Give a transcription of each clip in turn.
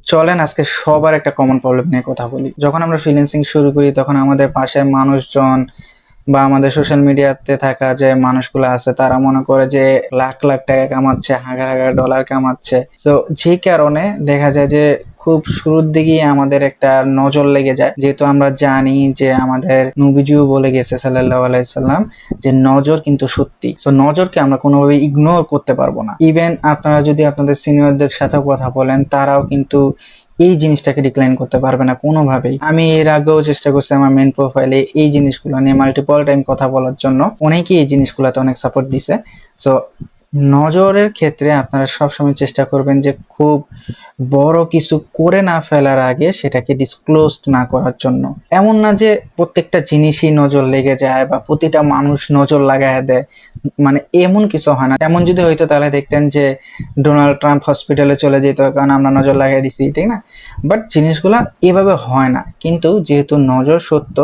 চলেন আজকে সবার একটা কমন প্রবলেম নিয়ে কথা বলি। যখন আমরা ফ্রিল্যান্সিং শুরু করি তখন আমাদের পাশের মানুষজন বা আমাদের সোশ্যাল মিডিয়াতে থাকা যে মানুষগুলো আছে তারা মনে করে যে লাখ লাখ টাকা কামাচ্ছে, হাজার হাজার ডলার কামাচ্ছে। তো যে কারণে দেখা যায় যে খুব শুরুর দিকেই আমাদের একটা নজর লেগে যায়, যেহেতু আমরা জানি যে আমাদের নবীজিও বলে গেছে সাল্লাল্লাহু আলাইহি সাল্লাম যে নজর কিন্তু সত্যি। তো নজরকে আমরা কোনোভাবে ইগনোর করতে পারবো না। ইভেন আপনারা যদি আপনাদের সিনিয়রদের সাথেও কথা বলেন, তারাও কিন্তু এই জিনিসটাকে ডিক্লাইন করতে পারবে না কোনোভাবেই। আমি এর আগেও চেষ্টা করছি আমার মেন প্রোফাইলে এই জিনিসগুলো নিয়ে মাল্টিপল টাইম কথা বলার জন্য, অনেকেই এই জিনিসগুলোতে অনেক সাপোর্ট দিছে। সো নজরের ক্ষেত্রে আপনারা সবসময় চেষ্টা করবেন যে খুব বড় কিছু করে না ফেলার আগে সেটাকে ডিসক্লোজড না করার জন্য। এমন না যে প্রত্যেকটা জিনিসই নজর লেগে যায় বা প্রতিটা মানুষ নজর লাগায় দেয়, মানে এমন কিছু হয় না। এমন যদি হইতো তাহলে দেখতেন যে ডোনাল্ড ট্রাম্প হসপিটালে চলে যেত কারণ আমরা নজর লাগাই দিছি, ঠিক না? বাট জিনিসগুলা এভাবে হয় না। কিন্তু যেহেতু নজর সত্য,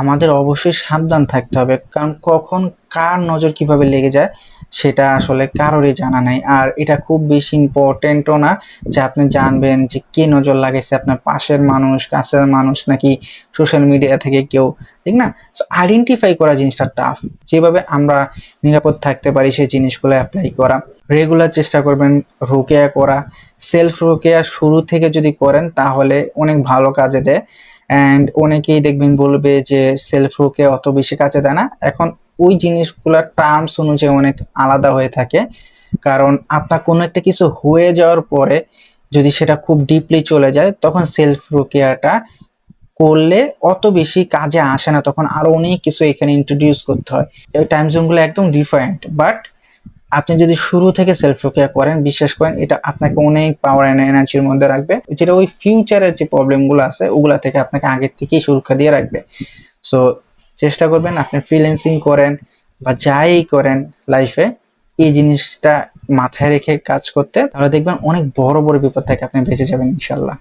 আমাদের অবশ্যই সাবধান থাকতে হবে, কারণ কখন কার নজর কিভাবে লেগে যায় সেটা আসলে কারোরই জানা নাই। আর এটা খুব বেশি ইম্পর্টেন্টও না যে আপনি জানবেন যে কে নজর লাগাইছে, আপনার পাশের মানুষ, কাছের মানুষ, নাকি সোশ্যাল মিডিয়া থেকে কেউ, ঠিক না? সো আইডেন্টিফাই করা জিনিসটা টাফ। যেভাবে আমরা নিরাপদ থাকতে পারি সেই জিনিসগুলো অ্যাপ্লাই করা, রেগুলার চেষ্টা করবেন রোকেয়া করা। সেলফ রোকেয়া শুরু থেকে যদি করেন তাহলে অনেক ভালো কাজে দেয়। অ্যান্ড অনেকেই দেখবেন বলবে যে সেলফ রোকেয়া অত বেশি কাজে দেয় না। এখন ওই জিনিসগুলোর টার্মস অনুযায়ী অনেক আলাদা হয়ে থাকে, কারণ আপনার কোনো একটা কিছু হয়ে যাওয়ার পরে যদি সেটা খুব ডিপলি চলে যায় তখন সেলফ রোকেয়াটা করলে অত বেশি কাজে আসে না, তখন আরো অনেক কিছু এখানে ইন্ট্রোডিউস করতে হয়। এই টাইম জোনগুলো একদম ডিফারেন্ট। বাট আপনি যদি শুরু থেকে সেলফ রোকেয়া করেন, বিশ্বাস করেন এটা আপনাকে অনেক পাওয়ার এন্ড এনার্জির মধ্যে রাখবে, যেটা ওই ফিউচারের যে প্রবলেমগুলো আছে ওগুলা থেকে আপনাকে আগের থেকেই সুরক্ষা দিয়ে রাখবে। সো চেষ্টা করবেন আপনি ফ্রিল্যান্সিং করেন বা যাই করেন লাইফে, এই জিনিসটা মাথায় রেখে কাজ করতে, তাহলে দেখবেন অনেক বড় বড় বিপদ থেকে আপনি বেঁচে যাবেন ইনশাল্লাহ।